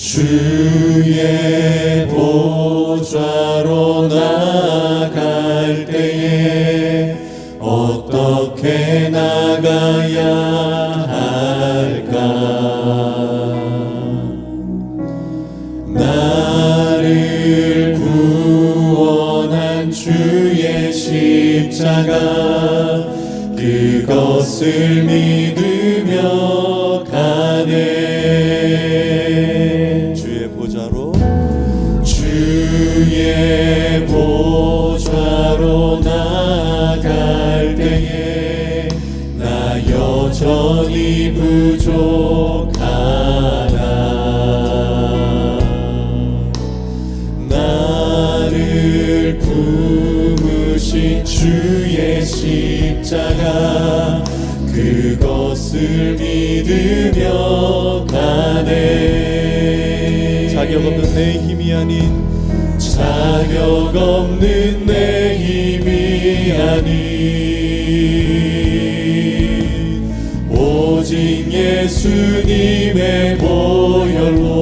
주의 보좌로 나갈 때에 어떻게 나가야 할까? 나를 구원한 주의 십자가 그것을 믿으며 가네. 주의 보좌로 나갈 때에 나 여전히 부족하다. 나를 품으신 주의 십자가 그것을 믿으며 가네. 자격 없는 내 힘이 아닌 자격 없는 내 힘이 아닌 오직 예수님의 보혈로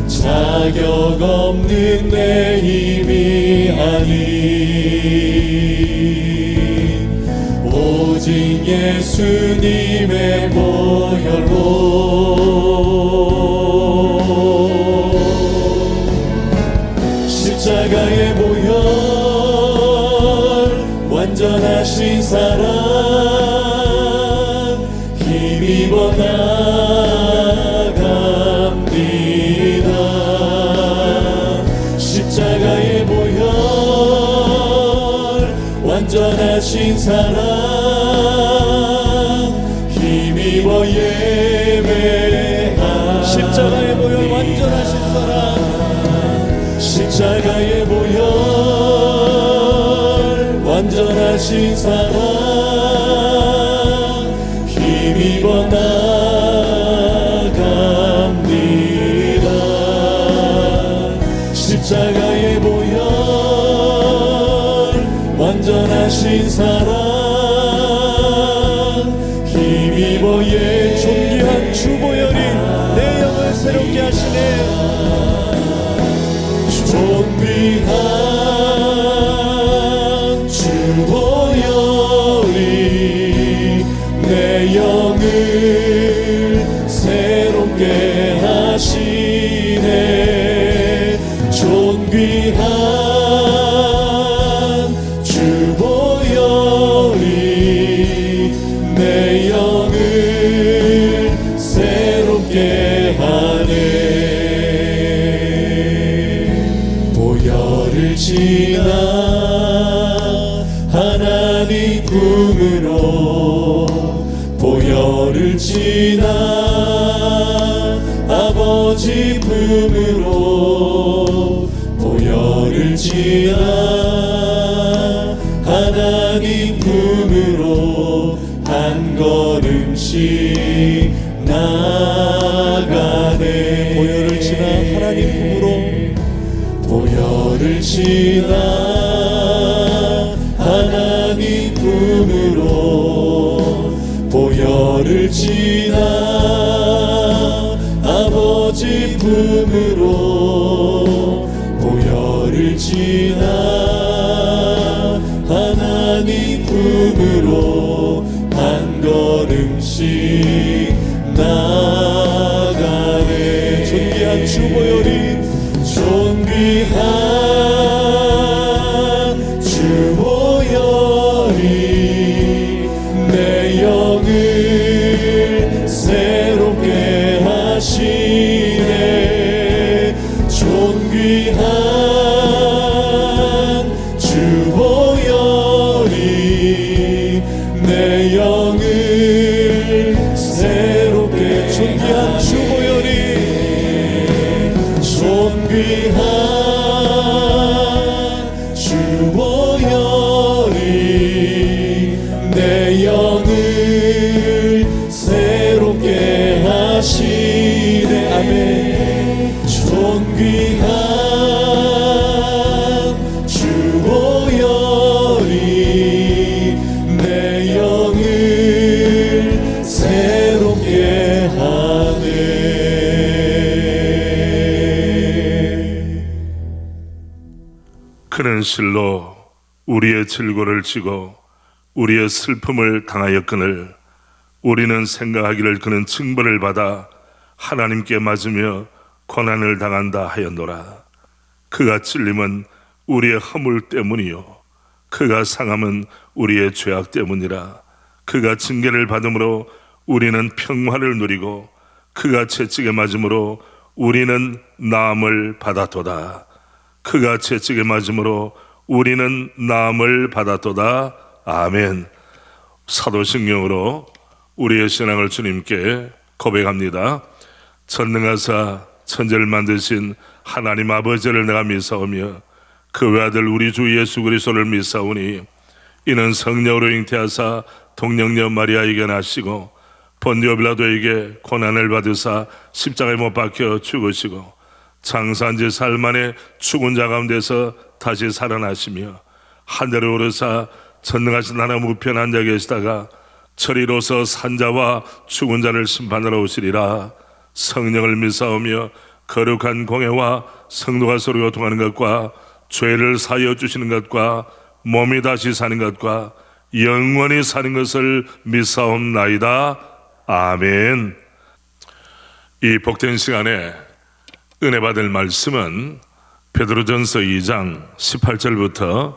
자격 없는 내 힘이 아닌 오직 예수님의 보혈로 십자가의 보혈 완전하신 사랑 힘입어 나갑니다. 십자가의 보혈 완전하신 사랑 힘입어 예배합니다. 십자가의 보혈 완전하신 사랑 십자가의 보혈 완전하신 사랑 힘입어 나갑니다. 십자가의 보혈 완전하신 사랑 힘입어 존귀한 주 보혈이 내 영을 새롭게 하시네. 존귀한 주 보혈이 내 영을 새롭게 하시네. 존귀한 주 보혈이 내 영을 새롭게 하네. 보혈을 지나 하나님 품으로 보혈을 지나 아버지 품으로 보혈을 지나 하나님 품으로 한 걸음씩 나가네. 보혈을 지나 하나님 품으로 보혈을 지나 하나님 품으로 보혈을 지나 아버지 품으로 보혈을 지나 하나님 품으로 한 걸음씩 나가네. 존귀한 주 보혈이 존귀한 주 보혈이 내 영을 새롭게 하시네. 존귀한 주 보혈이 내 영을 새롭게 존귀한 주 보혈이 존귀한 주 보혈이 내 영을 새롭게 하시네. 아멘. 존귀한 주 보혈이 내 영을 새롭게 하시네. 그는 실로 우리의 질고를 지고 우리의 슬픔을 당하였거늘 우리는 생각하기를 그는 징벌을 받아 하나님께 맞으며 고난을 당한다 하였노라. 그가 찔림은 우리의 허물 때문이요 그가 상함은 우리의 죄악 때문이라. 그가 징계를 받음으로 우리는 평화를 누리고 그가 채찍에 맞음으로 우리는 나음을 받았도다. 그가 채찍에 맞음으로 우리는 나음을 받았도다. 아멘. 사도신경으로 우리의 신앙을 주님께 고백합니다. 전능하사 천지를 만드신 하나님 아버지를 내가 믿사오며 그 외아들 우리 주 예수 그리스도를 믿사오니 이는 성령으로 잉태하사 동정녀 마리아에게 나시고 본디오 빌라도에게 고난을 받으사 십자가에 못 박혀 죽으시고 장사한 지 사흘 만에 죽은 자 가운데서 다시 살아나시며 하늘에 오르사 전능하신 하나님 우편에 앉아 계시다가 저리로서 산자와 죽은 자를 심판하러 오시리라. 성령을 믿사오며 거룩한 공회와 성도가 서로 교통하는 것과 죄를 사하여 주시는 것과 몸이 다시 사는 것과 영원히 사는 것을 믿사옵나이다. 아멘. 이 복된 시간에 은혜 받을 말씀은 베드로전서 2장 18절부터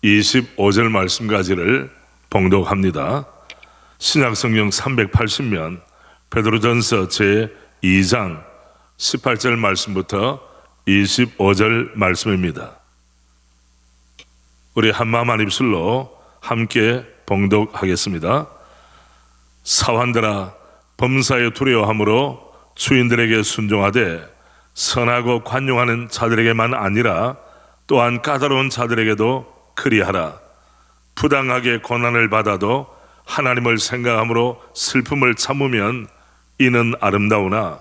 25절 말씀까지를 봉독합니다. 신약성경 380면 베드로전서 제2장 18절 말씀부터 25절 말씀입니다. 우리 한마음 한 입술로 함께 봉독하겠습니다. 사환들아 범사에 두려워함으로 주인들에게 순종하되 선하고 관용하는 자들에게만 아니라 또한 까다로운 자들에게도 그리하라. 부당하게 고난을 받아도 하나님을 생각함으로 슬픔을 참으면 이는 아름다우나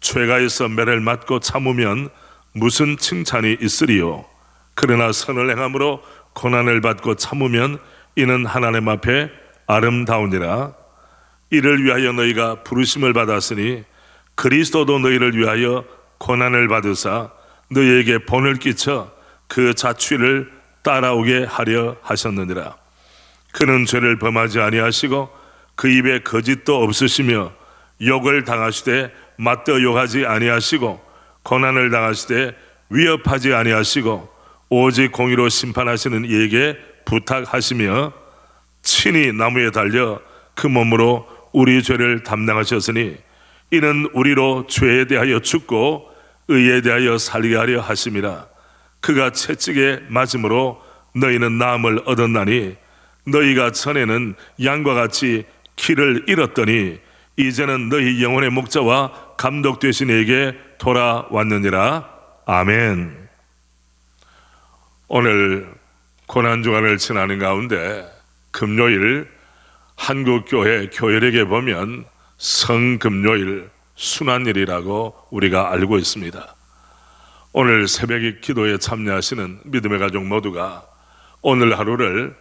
죄가 있어 매를 맞고 참으면 무슨 칭찬이 있으리요. 그러나 선을 행함으로 고난을 받고 참으면 이는 하나님 앞에 아름다우니라. 이를 위하여 너희가 부르심을 받았으니 그리스도도 너희를 위하여 고난을 받으사 너희에게 본을 끼쳐 그 자취를 따라오게 하려 하셨느니라. 그는 죄를 범하지 아니하시고 그 입에 거짓도 없으시며 욕을 당하시되 맞더 욕하지 아니하시고 고난을 당하시되 위협하지 아니하시고 오직 공의로 심판하시는 이에게 부탁하시며 친히 나무에 달려 그 몸으로 우리 죄를 담당하셨으니 이는 우리로 죄에 대하여 죽고 의에 대하여 살게 하려 하심이라. 그가 채찍에 맞음으로 너희는 나음을 얻었나니 너희가 전에는 양과 같이 길을 잃었더니 이제는 너희 영혼의 목자와 감독 되신 이에게 돌아왔느니라. 아멘. 오늘 고난주간을 지나는 가운데 금요일 한국교회 교회력에 보면 성금요일 순환일이라고 우리가 알고 있습니다. 오늘 새벽 기도에 참여하시는 믿음의 가족 모두가 오늘 하루를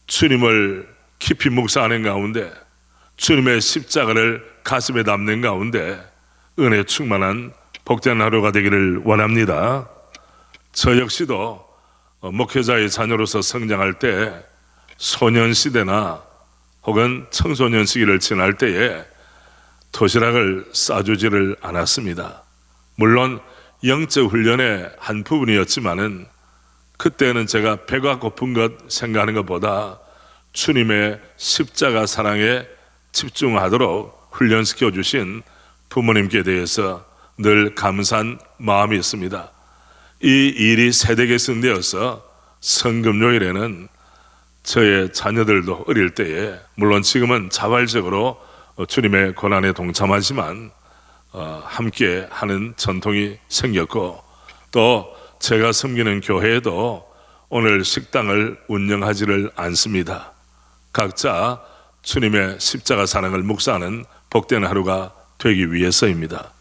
주님을 깊이 묵상하는 가운데 주님의 십자가를 가슴에 담는 가운데 은혜 충만한 복된 하루가 되기를 원합니다. 저 역시도 목회자의 자녀로서 성장할 때 소년시대나 혹은 청소년 시기를 지날 때에 도시락을 싸주지를 않았습니다. 물론 영적 훈련의 한 부분이었지만은 그때는 제가 배가 고픈 것 생각하는 것보다 주님의 십자가 사랑에 집중하도록 훈련시켜 주신 부모님께 대해서 늘 감사한 마음이 있습니다. 이 일이 세대 계승되어서 성금요일에는 저의 자녀들도 어릴 때에 물론 지금은 자발적으로 주님의 고난에 동참하지만 함께 하는 전통이 생겼고 또 제가 섬기는 교회에도 오늘 식당을 운영하지를 않습니다. 각자 주님의 십자가 사랑을 묵상하는 복된 하루가 되기 위해서입니다.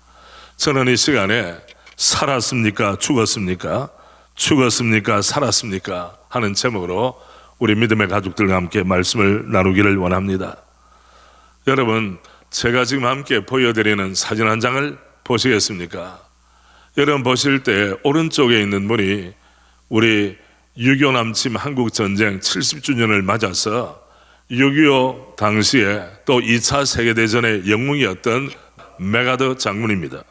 저는 이 시간에 살았습니까? 죽었습니까? 죽었습니까? 살았습니까? 하는 제목으로 우리 믿음의 가족들과 함께 말씀을 나누기를 원합니다. 여러분, 제가 지금 함께 보여드리는 사진 한 장을 보시겠습니까? 여러분 보실 때 오른쪽에 있는 분이 우리 6.25 남침 한국전쟁 70주년을 맞아서 6.25 당시에 또 2차 세계대전의 영웅이었던 메가더 장군입니다.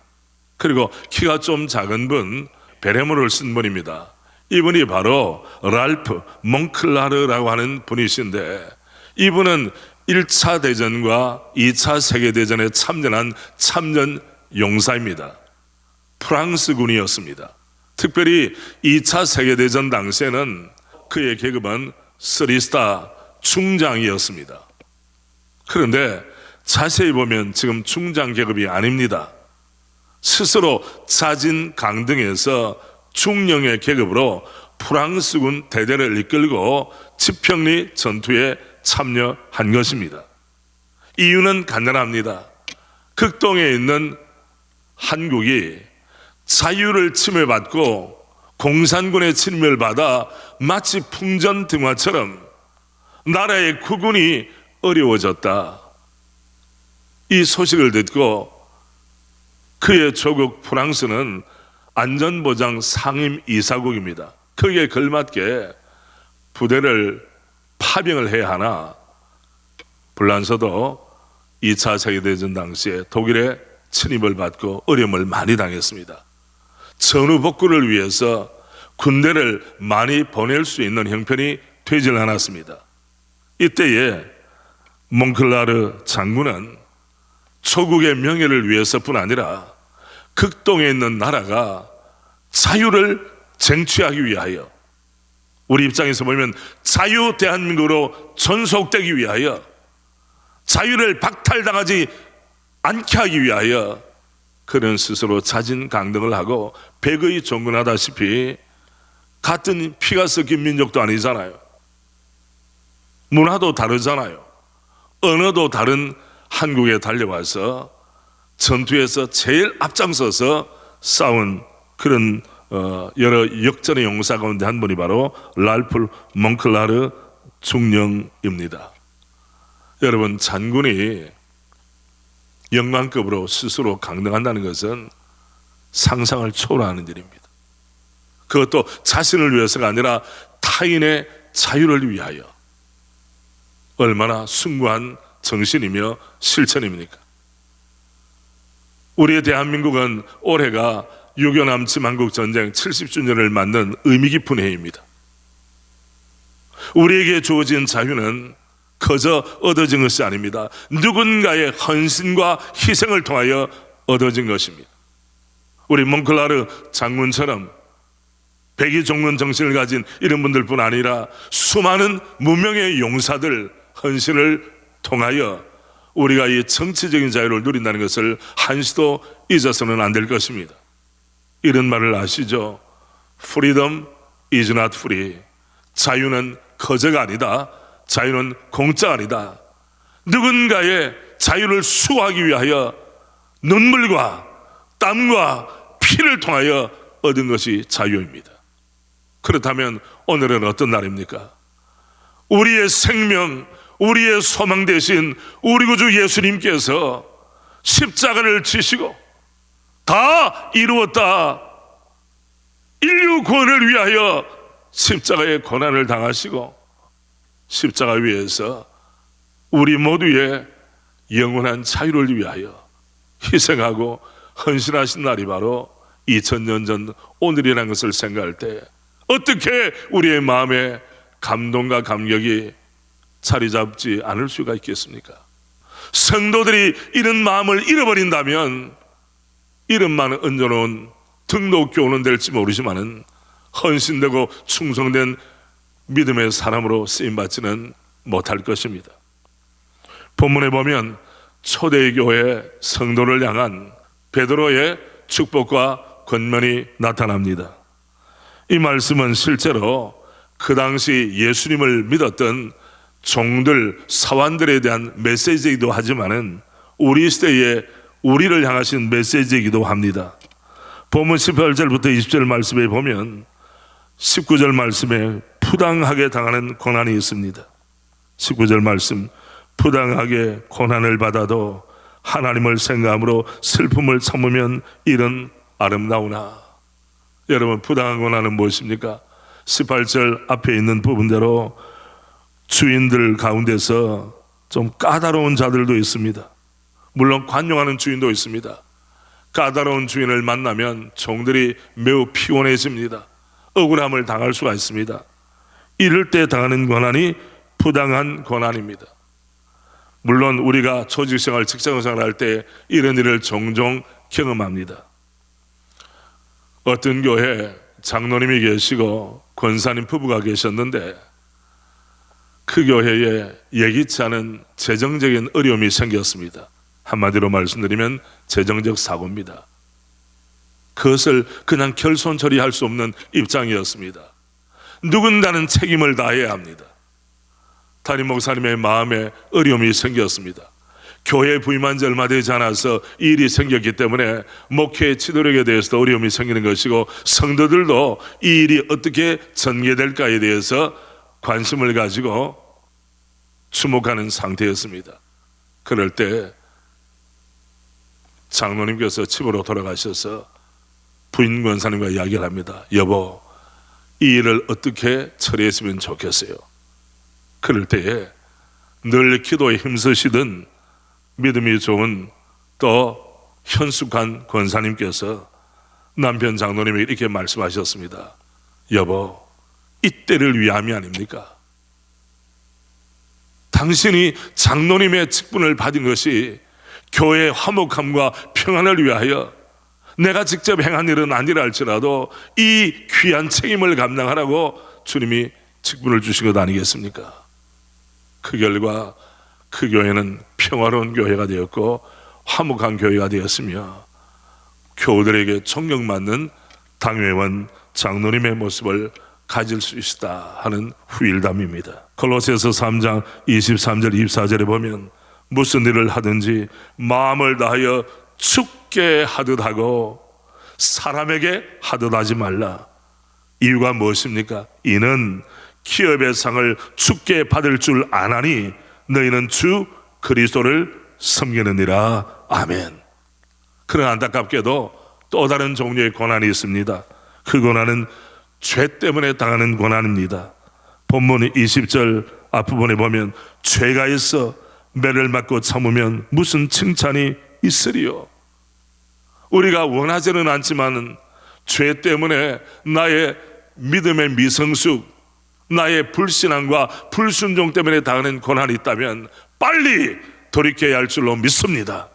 그리고 키가 좀 작은 분, 베레모를 쓴 분입니다. 이분이 바로 랄프 몽클라르라고 하는 분이신데, 이분은 1차 대전과 2차 세계대전에 참전한 참전 용사입니다. 프랑스 군이었습니다. 특별히 2차 세계대전 당시에는 그의 계급은 3스타 중장이었습니다. 그런데 자세히 보면 지금 중장 계급이 아닙니다. 스스로 자진 강등해서 중령의 계급으로 프랑스군 대대를 이끌고 지평리 전투에 참여한 것입니다. 이유는 간단합니다. 극동에 있는 한국이 자유를 침해받고 공산군의 침입을 받아 마치 풍전등화처럼 나라의 구군이 어려워졌다. 이 소식을 듣고 그의 조국 프랑스는 안전보장 상임 이사국입니다. 거기에 걸맞게 부대를 파병을 해야 하나, 불란서도 2차 세계대전 당시에 독일의 침입을 받고 어려움을 많이 당했습니다. 전후복구를 위해서 군대를 많이 보낼 수 있는 형편이 되질 않았습니다. 이때에 몽클라르 장군은 조국의 명예를 위해서뿐 아니라 극동에 있는 나라가 자유를 쟁취하기 위하여, 우리 입장에서 보면 자유 대한민국으로 전속되기 위하여, 자유를 박탈당하지 않게 하기 위하여 그는 스스로 자진 강등을 하고 백의 종군하다시피, 같은 피가 섞인 민족도 아니잖아요. 문화도 다르잖아요. 언어도 다른 한국에 달려와서 전투에서 제일 앞장서서 싸운 그런 여러 역전의 용사 가운데 한 분이 바로 랄프 몽클라르 중령입니다. 여러분, 장군이 영광급으로 스스로 강등한다는 것은 상상을 초월하는 일입니다. 그것도 자신을 위해서가 아니라 타인의 자유를 위하여. 얼마나 숭고한 정신이며 실천입니까? 우리의 대한민국은 올해가 6.25 남침 한국전쟁 70주년을 맞는 의미 깊은 해입니다. 우리에게 주어진 자유는 그저 얻어진 것이 아닙니다. 누군가의 헌신과 희생을 통하여 얻어진 것입니다. 우리 몽클라르 장군처럼 백의 종군 정신을 가진 이런 분들뿐 아니라 수많은 무명의 용사들 헌신을 통하여 우리가 이 정치적인 자유를 누린다는 것을 한시도 잊어서는 안 될 것입니다. 이런 말을 아시죠? Freedom is not free. 자유는 거저가 아니다. 자유는 공짜가 아니다. 누군가의 자유를 수호하기 위하여 눈물과 땀과 피를 통하여 얻은 것이 자유입니다. 그렇다면 오늘은 어떤 날입니까? 우리의 생명, 우리의 소망 대신 우리 구주 예수님께서 십자가를 지시고 다 이루었다, 인류 구원을 위하여 십자가의 고난을 당하시고 십자가 위에서 우리 모두의 영원한 자유를 위하여 희생하고 헌신하신 날이 바로 2000년 전 오늘이라는 것을 생각할 때 어떻게 우리의 마음에 감동과 감격이 자리 잡지 않을 수가 있겠습니까? 성도들이 이런 마음을 잃어버린다면 이름만 얹어놓은 등록교훈은 될지 모르지만은 헌신되고 충성된 믿음의 사람으로 쓰임받지는 못할 것입니다. 본문에 보면 초대교회 성도를 향한 베드로의 축복과 권면이 나타납니다. 이 말씀은 실제로 그 당시 예수님을 믿었던 종들, 사환들에 대한 메시지이기도 하지만은 우리 시대에 우리를 향하신 메시지이기도 합니다. 본문 18절부터 20절 말씀에 보면 19절 말씀에 부당하게 당하는 고난이 있습니다. 19절 말씀, 부당하게 고난을 받아도 하나님을 생각함으로 슬픔을 참으면 이는 아름다우나. 여러분, 부당한 고난은 무엇입니까? 18절 앞에 있는 부분대로 주인들 가운데서 좀 까다로운 자들도 있습니다. 물론 관용하는 주인도 있습니다. 까다로운 주인을 만나면 종들이 매우 피곤해집니다. 억울함을 당할 수가 있습니다. 이럴 때 당하는 고난이 부당한 고난입니다. 물론 우리가 조직생활, 직장생활 할 때 이런 일을 종종 경험합니다. 어떤 교회에 장로님이 계시고 권사님 부부가 계셨는데 그 교회에 예기치 않은 재정적인 어려움이 생겼습니다. 한마디로 말씀드리면 재정적 사고입니다. 그것을 그냥 결손 처리할 수 없는 입장이었습니다. 누군가는 책임을 다해야 합니다. 담임 목사님의 마음에 어려움이 생겼습니다. 교회 부임한 지 얼마 되지 않아서 이 일이 생겼기 때문에 목회 지도력에 대해서도 어려움이 생기는 것이고 성도들도 이 일이 어떻게 전개될까에 대해서 관심을 가지고 주목하는 상태였습니다. 그럴 때 장로님께서 집으로 돌아가셔서 부인 권사님과 이야기를 합니다. 여보, 이 일을 어떻게 처리했으면 좋겠어요. 그럴 때에 늘 기도에 힘쓰시던 믿음이 좋은 또 현숙한 권사님께서 남편 장로님에게 이렇게 말씀하셨습니다. 여보, 이때를 위함이 아닙니까? 당신이 장로님의 직분을 받은 것이 교회의 화목함과 평안을 위하여 내가 직접 행한 일은 아니라 할지라도 이 귀한 책임을 감당하라고 주님이 직분을 주신 것 아니겠습니까? 그 결과 그 교회는 평화로운 교회가 되었고 화목한 교회가 되었으며 교우들에게 존경받는 당회원 장로님의 모습을 가질 수 있다 하는 후일담입니다. 골로새서 3장 23절 24절에 보면 무슨 일을 하든지 마음을 다하여 주께 하듯 하고 사람에게 하듯 하지 말라. 이유가 무엇입니까? 이는 기업의 상을 주께 받을 줄 아나니 너희는 주 그리스도를 섬기느니라. 아멘. 그러나 안타깝게도 또 다른 종류의 고난이 있습니다. 그 고난은 죄 때문에 당하는 고난입니다. 본문 20절 앞부분에 보면 죄가 있어 매를 맞고 참으면 무슨 칭찬이 있으리요. 우리가 원하지는 않지만 죄 때문에 나의 믿음의 미성숙, 나의 불신앙과 불순종 때문에 당하는 고난이 있다면 빨리 돌이켜야 할 줄로 믿습니다.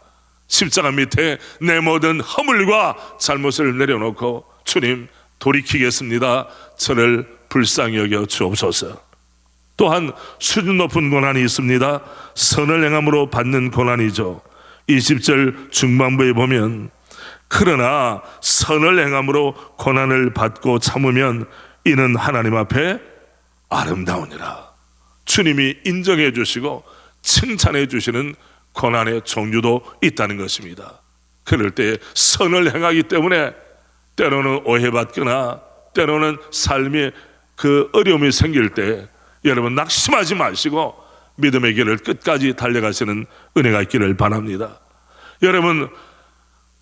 십자가 밑에 내 모든 허물과 잘못을 내려놓고 주님 돌이키겠습니다. 저를 불쌍히 여겨 주옵소서. 또한 수준 높은 고난이 있습니다. 선을 행함으로 받는 고난이죠. 20절 중반부에 보면 그러나 선을 행함으로 고난을 받고 참으면 이는 하나님 앞에 아름다우니라. 주님이 인정해 주시고 칭찬해 주시는 고난의 종류도 있다는 것입니다. 그럴 때 선을 행하기 때문에 때로는 오해받거나 때로는 삶에 그 어려움이 생길 때 여러분 낙심하지 마시고 믿음의 길을 끝까지 달려가시는 은혜가 있기를 바랍니다. 여러분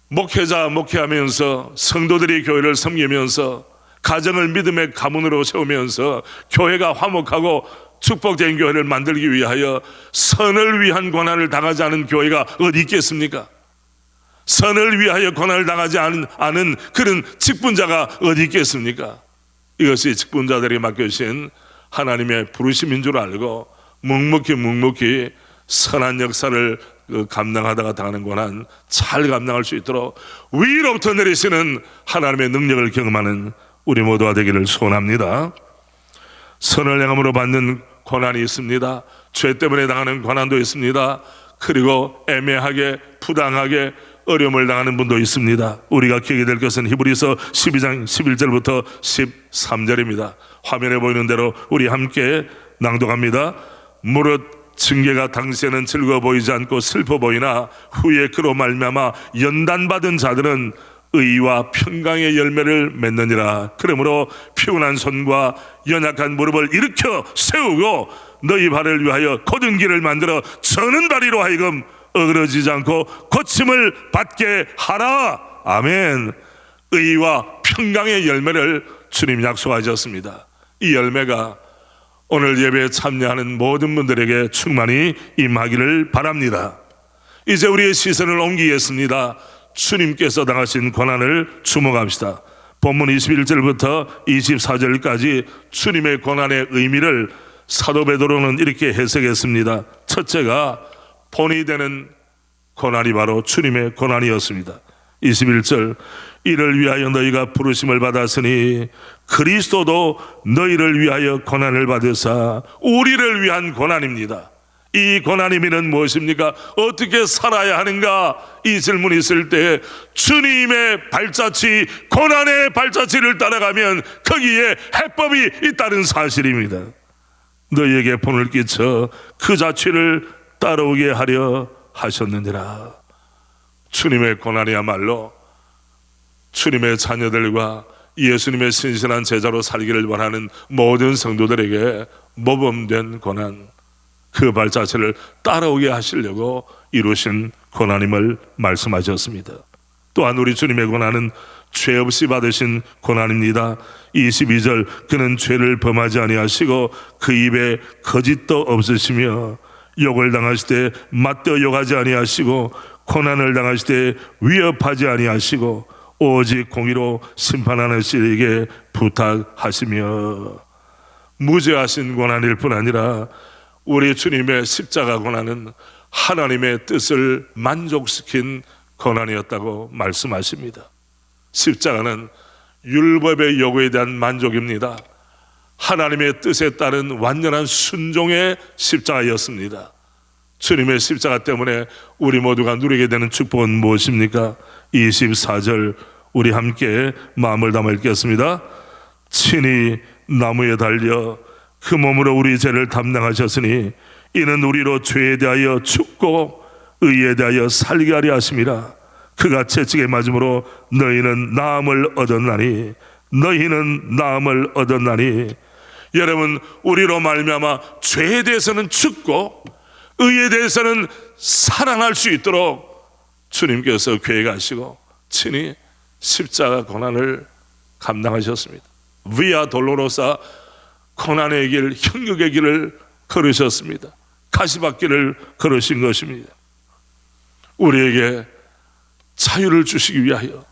목회자 목회하면서 성도들이 교회를 섬기면서 가정을 믿음의 가문으로 세우면서 교회가 화목하고 축복된 교회를 만들기 위하여 선을 위한 고난을 당하지 않은 교회가 어디 있겠습니까? 선을 위하여 고난을 당하지 않은 그런 직분자가 어디 있겠습니까? 이것이 직분자들이 맡겨주신 하나님의 부르심인 줄 알고 묵묵히 선한 역사를 감당하다가 당하는 고난 잘 감당할 수 있도록 위로부터 내리시는 하나님의 능력을 경험하는 우리 모두가 되기를 소원합니다. 선을 행함으로 받는 고난이 있습니다. 죄 때문에 당하는 고난도 있습니다. 그리고 애매하게 부당하게 어려움을 당하는 분도 있습니다. 우리가 기억이 될 것은 히브리서 12장 11절부터 13절입니다. 화면에 보이는 대로 우리 함께 낭독합니다. 무릇 징계가 당시에는 즐거워 보이지 않고 슬퍼 보이나 후에 그로 말미암아 연단받은 자들은 의와 평강의 열매를 맺느니라. 그러므로 피곤한 손과 연약한 무릎을 일으켜 세우고 너희 발을 위하여 곧은 길을 만들어 저는 다리로 하여금 어그러지지 않고 고침을 받게 하라. 아멘. 의와 평강의 열매를 주님 약속하셨습니다. 이 열매가 오늘 예배에 참여하는 모든 분들에게 충만히 임하기를 바랍니다. 이제 우리의 시선을 옮기겠습니다. 주님께서 당하신 고난을 주목합시다. 본문 21절부터 24절까지 주님의 고난의 의미를 사도 베드로는 이렇게 해석했습니다. 첫째가 본이 되는 고난이 바로 주님의 고난이었습니다. 21절, 이를 위하여 너희가 부르심을 받았으니 그리스도도 너희를 위하여 고난을 받으사, 우리를 위한 고난입니다. 이 고난의 의미는 무엇입니까? 어떻게 살아야 하는가? 이 질문이 있을 때 주님의 발자취, 고난의 발자취를 따라가면 거기에 해법이 있다는 사실입니다. 너희에게 본을 끼쳐 그 자취를 따라오게 하려 하셨느니라. 주님의 고난이야말로 주님의 자녀들과 예수님의 신실한 제자로 살기를 원하는 모든 성도들에게 모범된 고난, 그 발자취를 따라오게 하시려고 이루신 고난임을 말씀하셨습니다. 또한 우리 주님의 고난은 죄 없이 받으신 고난입니다. 22절, 그는 죄를 범하지 아니하시고 그 입에 거짓도 없으시며 욕을 당하실 때 맞대어 욕하지 아니하시고 고난을 당하실 때 위협하지 아니하시고 오직 공의로 심판하는 씨에게 부탁하시며, 무죄하신 고난일 뿐 아니라 우리 주님의 십자가 고난은 하나님의 뜻을 만족시킨 고난이었다고 말씀하십니다. 십자가는 율법의 요구에 대한 만족입니다. 하나님의 뜻에 따른 완전한 순종의 십자가였습니다. 주님의 십자가 때문에 우리 모두가 누리게 되는 축복은 무엇입니까? 24절, 우리 함께 마음을 담아 읽겠습니다. 친히 나무에 달려 그 몸으로 우리 죄를 담당하셨으니 이는 우리로 죄에 대하여 죽고 의에 대하여 살게 하려 하심이라. 그가 채찍에 맞음으로 너희는 나음을 얻었나니, 너희는 나음을 얻었나니. 여러분, 우리로 말미암아 죄에 대해서는 죽고 의에 대해서는 살아날 수 있도록 주님께서 계획하시고 친히 십자가 고난을 감당하셨습니다. 비아 돌로로사, 고난의 길, 형육의 길을 걸으셨습니다. 가시밭길을 걸으신 것입니다. 우리에게 자유를 주시기 위하여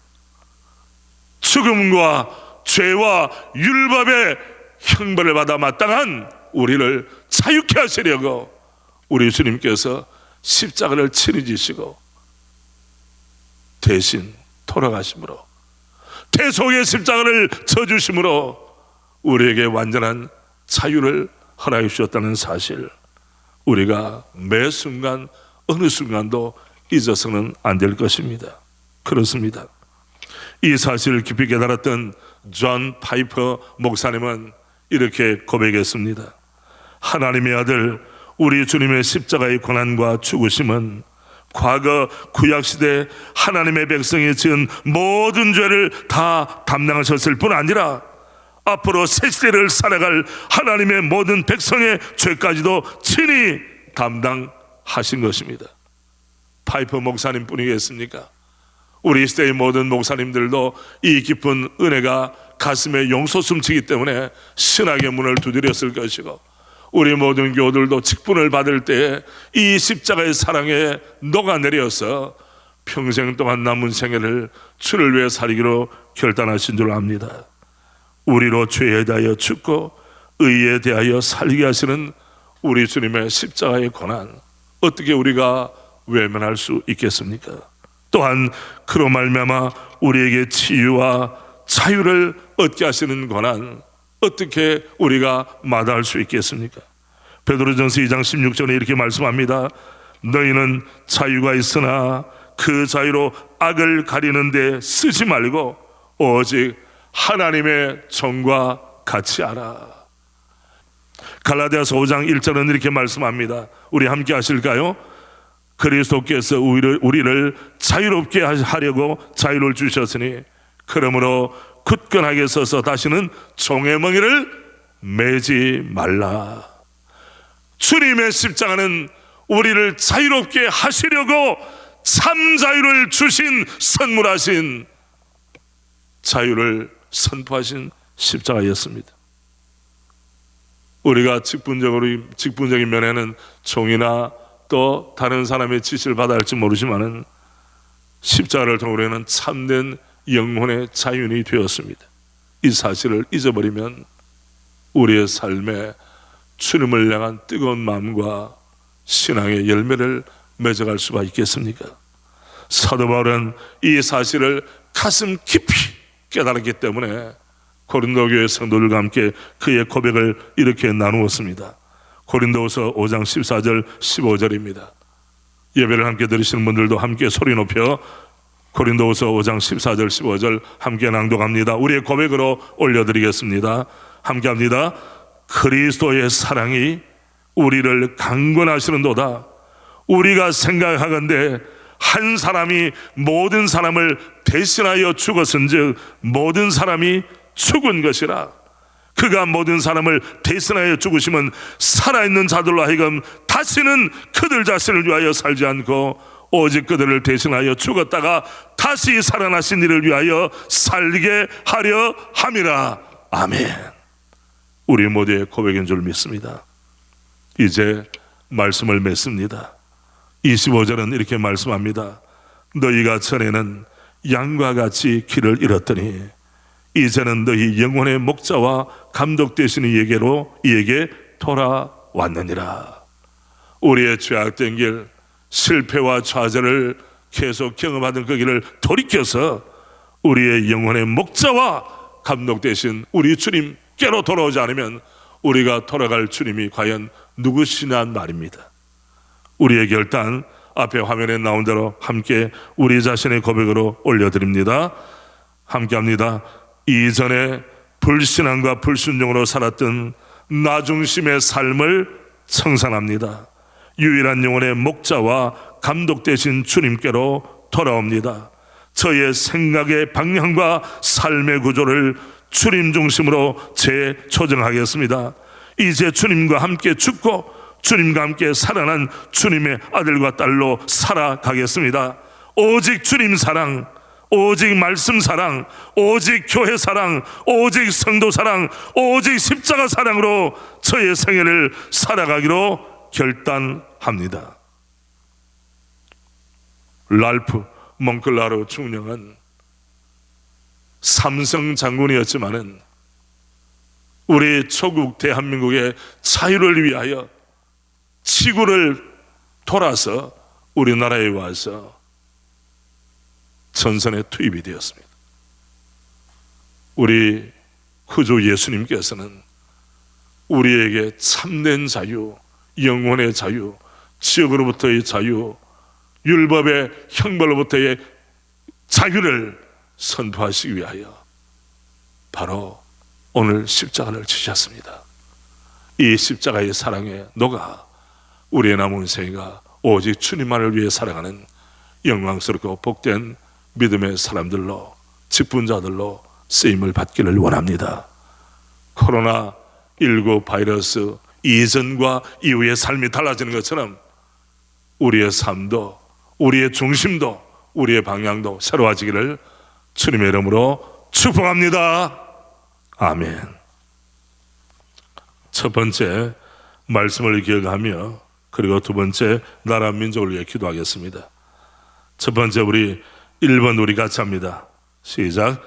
죽음과 죄와 율법의 형벌을 받아 마땅한 우리를 자유케 하시려고 우리 주님께서 십자가를 친히 지시고 대신 돌아가심으로, 대속의 십자가를 져주심으로 우리에게 완전한 자유를 허락해 주셨다는 사실, 우리가 매 순간 어느 순간도 잊어서는 안 될 것입니다. 그렇습니다. 이 사실을 깊이 깨달았던 존 파이퍼 목사님은 이렇게 고백했습니다. 하나님의 아들 우리 주님의 십자가의 고난과 죽으심은 과거 구약시대 하나님의 백성이 지은 모든 죄를 다 담당하셨을 뿐 아니라 앞으로 새 시대를 살아갈 하나님의 모든 백성의 죄까지도 친히 담당하신 것입니다. 파이퍼 목사님 뿐이겠습니까? 우리 시대의 모든 목사님들도 이 깊은 은혜가 가슴에 용솟 숨치기 때문에 신학의 문을 두드렸을 것이고, 우리 모든 교우들도 직분을 받을 때에 이 십자가의 사랑에 녹아내려서 평생 동안 남은 생애를 주를 위해 살기로 결단하신 줄 압니다. 우리로 죄에 대하여 죽고 의에 대하여 살게 하시는 우리 주님의 십자가의 고난, 어떻게 우리가 외면할 수 있겠습니까? 또한 그로 말미암아 우리에게 치유와 자유를 얻게 하시는 고난, 어떻게 우리가 마다할 수 있겠습니까? 베드로전서 2장 16절에 이렇게 말씀합니다. 너희는 자유가 있으나 그 자유로 악을 가리는데 쓰지 말고 오직 하나님의 정과 같이 하라. 갈라디아서 5장 1절은 이렇게 말씀합니다. 우리 함께 하실까요? 그리스도께서 우리를 자유롭게 하려고 자유를 주셨으니 그러므로 굳건하게 서서 다시는 종의 멍에를 매지 말라. 주님의 십자가는 우리를 자유롭게 하시려고 참 자유를 주신, 선물하신, 자유를 선포하신 십자가였습니다. 우리가 직분적인 면에는 종이나 또 다른 사람의 지시를 받아야 할지 모르지만은 십자가를 통해 우리는 참된 영혼의 자유인이 되었습니다. 이 사실을 잊어버리면 우리의 삶에 주님을 향한 뜨거운 마음과 신앙의 열매를 맺어갈 수가 있겠습니까? 사도 바울은 이 사실을 가슴 깊이 깨달았기 때문에 고린도 교회 성도들과 함께 그의 고백을 이렇게 나누었습니다. 고린도후서 5장 14절 15절입니다. 예배를 함께 들으시는 분들도 함께 소리 높여 고린도후서 5장 14절 15절 함께 낭독합니다. 우리의 고백으로 올려드리겠습니다. 함께 합니다. 그리스도의 사랑이 우리를 강권하시는도다. 우리가 생각하건대 한 사람이 모든 사람을 대신하여 죽었은즉 모든 사람이 죽은 것이라. 그가 모든 사람을 대신하여 죽으시면 살아있는 자들로 하여금 다시는 그들 자신을 위하여 살지 않고 오직 그들을 대신하여 죽었다가 다시 살아나신 이를 위하여 살게 하려 함이라. 아멘. 우리 모두의 고백인 줄 믿습니다. 이제 말씀을 맺습니다. 25절은 이렇게 말씀합니다. 너희가 전에는 양과 같이 길을 잃었더니 이제는 너희 영혼의 목자와 감독 되시는 이에게 돌아왔느니라. 우리의 죄악된 길, 실패와 좌절을 계속 경험하던 그 길을 돌이켜서 우리의 영혼의 목자와 감독 되신 우리 주님께로 돌아오지 않으면 우리가 돌아갈 주님이 과연 누구시냐는 말입니다. 우리의 결단 앞에 화면에 나온 대로 함께 우리 자신의 고백으로 올려드립니다. 함께 합니다. 이전에 불신앙과 불순종으로 살았던 나 중심의 삶을 청산합니다. 유일한 영혼의 목자와 감독 되신 주님께로 돌아옵니다. 저의 생각의 방향과 삶의 구조를 주님 중심으로 재조정하겠습니다. 이제 주님과 함께 죽고 주님과 함께 살아난 주님의 아들과 딸로 살아가겠습니다. 오직 주님 사랑, 오직 말씀 사랑, 오직 교회 사랑, 오직 성도 사랑, 오직 십자가 사랑으로 저의 생애를 살아가기로 결단합니다. 랄프 몽클라르 중령은 삼성 장군이었지만은 우리 초국 대한민국의 자유를 위하여 지구를 돌아서 우리나라에 와서 전선에 투입이 되었습니다. 우리 구주 예수님께서는 우리에게 참된 자유, 영혼의 자유, 지옥으로부터의 자유, 율법의 형벌로부터의 자유를 선포하시기 위하여 바로 오늘 십자가를 지셨습니다. 이 십자가의 사랑에 녹아 우리의 남은 생애가 오직 주님만을 위해 살아가는 영광스럽고 복된 믿음의 사람들로, 직분자들로 쓰임을 받기를 원합니다. 코로나19 바이러스 이전과 이후의 삶이 달라지는 것처럼 우리의 삶도, 우리의 중심도, 우리의 방향도 새로워지기를 주님의 이름으로 축복합니다. 아멘. 첫 번째 말씀을 기억하며, 그리고 두 번째 나라 민족을 위해 기도하겠습니다. 첫 번째 우리 1번 우리 같이 합니다. 시작.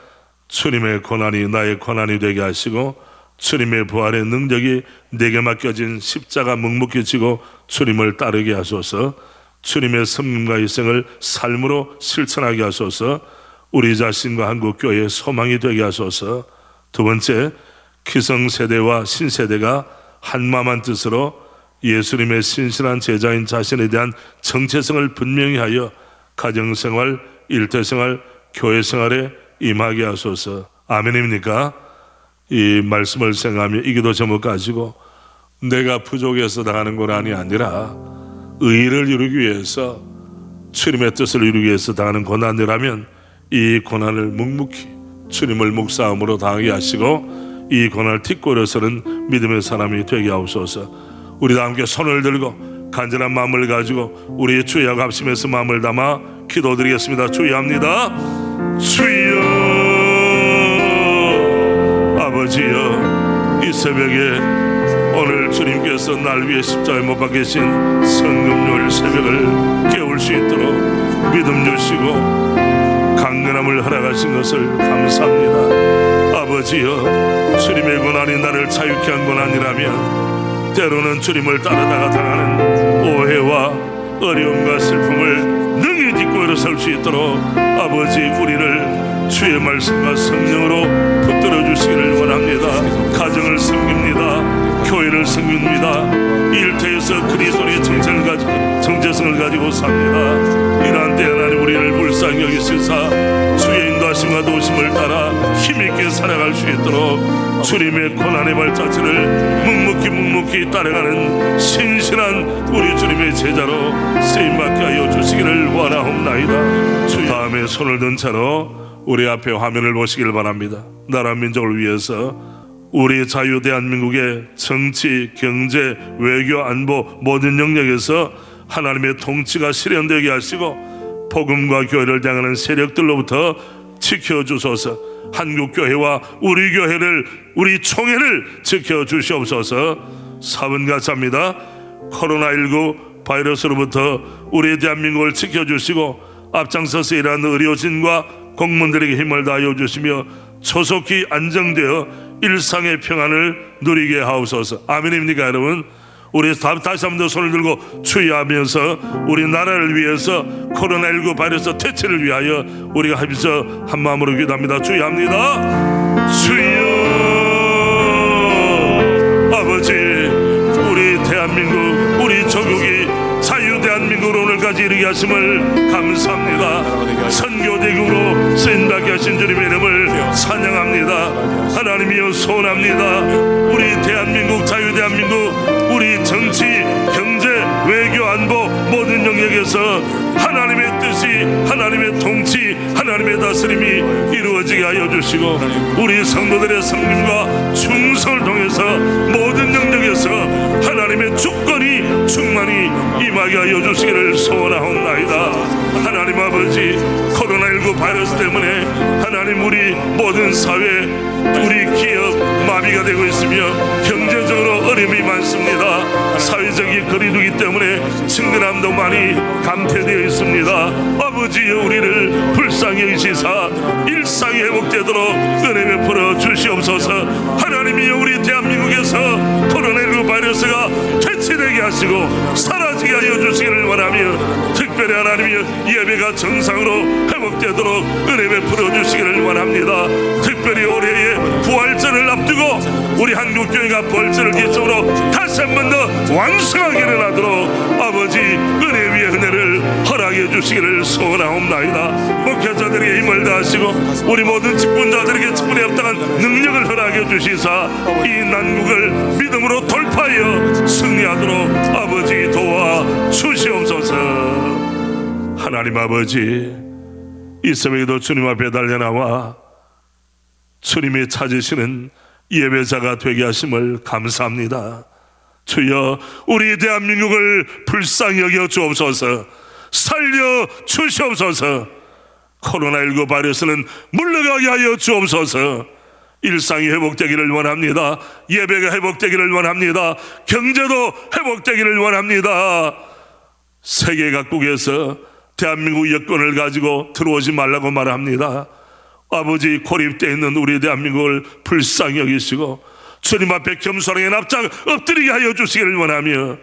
주님의 고난이 나의 고난이 되게 하시고 주님의 부활의 능력이 내게 맡겨진 십자가 묵묵히 지고 주님을 따르게 하소서. 주님의 섬김과 희생을 삶으로 실천하게 하소서. 우리 자신과 한국교회의 소망이 되게 하소서. 두 번째, 기성세대와 신세대가 한마음한 뜻으로 예수님의 신실한 제자인 자신에 대한 정체성을 분명히 하여 가정생활, 일터생활, 교회생활에 임하게 하소서. 아멘입니까? 이 말씀을 생각하며 이 기도 제목 가지고 내가 부족해서 당하는 고난이 아니라 의를 이루기 위해서, 주님의 뜻을 이루기 위해서 당하는 고난이라면 이 고난을 묵묵히 주님을 묵사함으로 당하게 하시고 이 고난을 딛고려서는 믿음의 사람이 되게 하옵소서. 우리 다 함께 손을 들고 간절한 마음을 가지고 우리의 주여 합심해서 마음을 담아 기도드리겠습니다. 주여합니다. 주여, 아버지여, 이 새벽에 오늘 주님께서 날 위해 십자가에 못 박히신 성금요일 새벽을 깨울 수 있도록 믿음 주시고 강건함을 허락하신 것을 감사합니다. 아버지여, 주님의 고난이 나를 자유케 한 고난이라면 때로는 주님을 따르다가 당하는 오해와 어려움과 슬픔을 능히 딛고 일어설 수 있도록 아버지, 우리를 주의 말씀과 성령으로 붙들어 주시기를 원합니다. 가정을 섬깁니다. 교회를 섬깁니다. 일터에서 그리스도의 정체성을 가지고 삽니다. 이러한 때 하나님 우리를 불쌍히 여기시사 주의 인도하심과 도우심을 따라 힘있게 살아갈 수 있도록 주님의 고난의 발자취를 묵묵히 따라가는 신실한 우리 주님의 제자로 쓰임받게 하여 주시기를 원하옵나이다. 주 다음에 손을 든 채로 우리 앞에 화면을 보시길 바랍니다. 나라 민족을 위해서 우리 자유 대한민국의 정치, 경제, 외교, 안보 모든 영역에서 하나님의 통치가 실현되게 하시고 복음과 교회를 향하는 세력들로부터 지켜주소서. 한국교회와 우리 교회를, 우리 총회를 지켜주시옵소서. 사분가차입니다. 코로나19 바이러스로부터 우리 대한민국을 지켜주시고 앞장서서 일하는 의료진과 공무원들에게 힘을 다하여 주시며 조속히 안정되어 일상의 평안을 누리게 하옵소서. 아멘입니까 여러분? 우리 다시 한 번 더 손을 들고 추위하면서 우리 나라를 위해서 코로나19 바이러스 퇴치를 위하여 우리가 합해서 한 마음으로 기도합니다. 추위합니다. 주여, 아버지, 우리 대한민국, 우리 조국이 자유 대한민국으로 오늘까지 이르게 하심을 감사합니다. 선교대국으로 쓰임받게 하신 주님의 이름을 찬양합니다. 하나님이여, 소원합니다. 우리 대한민국, 자유 대한민국, 우리 정치, 경제, 외교, 안보 모든 영역에서 하나님의 뜻이, 하나님의 통치, 하나님의 다스림이 이루어지게 하여 주시고 우리 성도들의 성김과 충성을 통해서 모든 영역에서 하나님의 주권이 충만히 임하게 하여 주시기를 소원하옵나이다. 하나님 아버지, 코로나19 바이러스 때문에 하나님 우리 모든 사회, 우리 기업 마비가 되고 있으며 경제적으로 어려움이 많습니다. 사회적인 거리두기 때문에 친근함도 많이 감퇴되어 있습니다. 아버지여, 우리를 불쌍히 여기시사 일상이 회복되도록 은혜 베풀어 주시옵소서. 하나님이여, 우리 대한민국에서 코로나19 바이러스가 퇴치되게 하시고 사라지게 하여 주시기를 원하며 특별히 하나님이여, 예배가 정상으로 회복되도록 은혜 베풀어 주시기를 원합니다. 특별히 올해의 부활절을 앞두고 우리 한국교회가 부활절을 기점으로 다시 한 번 더 왕성하게 일어나도록 아버지 은혜 위에 은혜를 허락해 주시기를 소원하옵나이다. 목회자들에게 힘을 다하시고 우리 모든 직분자들에게 직분에 합당한 능력을 허락해 주시사 이 난국을 믿음으로 돌파하여 승리하도록 아버지 도와 주시옵소서. 하나님 아버지, 이 새벽에도 주님 앞에 달려나와 주님이 찾으시는 예배자가 되게 하심을 감사합니다. 주여, 우리 대한민국을 불쌍히 여겨 주옵소서. 살려 주시옵소서. 코로나19 바이러스는 물러가게 하여 주옵소서. 일상이 회복되기를 원합니다. 예배가 회복되기를 원합니다. 경제도 회복되기를 원합니다. 세계 각국에서 대한민국 여권을 가지고 들어오지 말라고 말합니다. 아버지, 고립되어 있는 우리 대한민국을 불쌍히 여기시고 주님 앞에 겸손하게 납작 엎드리게 하여 주시기를 원하며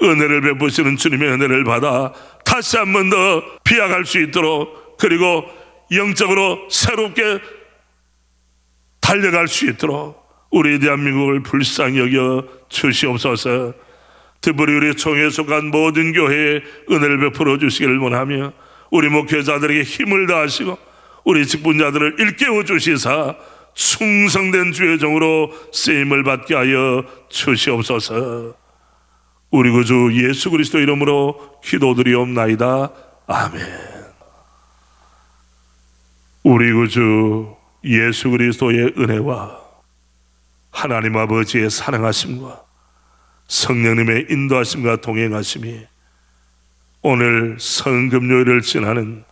은혜를 베푸시는 주님의 은혜를 받아 다시 한 번 더 비약할 수 있도록, 그리고 영적으로 새롭게 달려갈 수 있도록 우리 대한민국을 불쌍히 여겨 주시옵소서. 특별히 우리 총회에 속한 모든 교회에 은혜를 베풀어 주시기를 원하며 우리 목회자들에게 힘을 다하시고 우리 직분자들을 일깨워 주시사 충성된 주의 종으로 쓰임을 받게 하여 주시옵소서. 우리 구주 예수 그리스도 이름으로 기도드리옵나이다. 아멘. 우리 구주 예수 그리스도의 은혜와 하나님 아버지의 사랑하심과 성령님의 인도하심과 동행하심이 오늘 성금요일을 지나는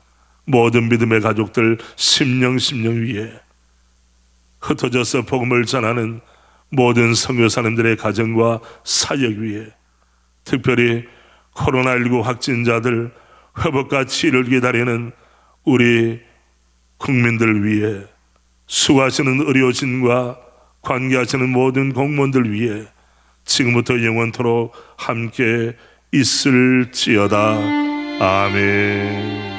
모든 믿음의 가족들 심령 위에 흩어져서 복음을 전하는 모든 선교사님들의 가정과 사역 위에, 특별히 코로나19 확진자들 회복과 치료를 기다리는 우리 국민들 위해, 수고하시는 의료진과 관계하시는 모든 공무원들 위해 지금부터 영원토록 함께 있을지어다. 아멘.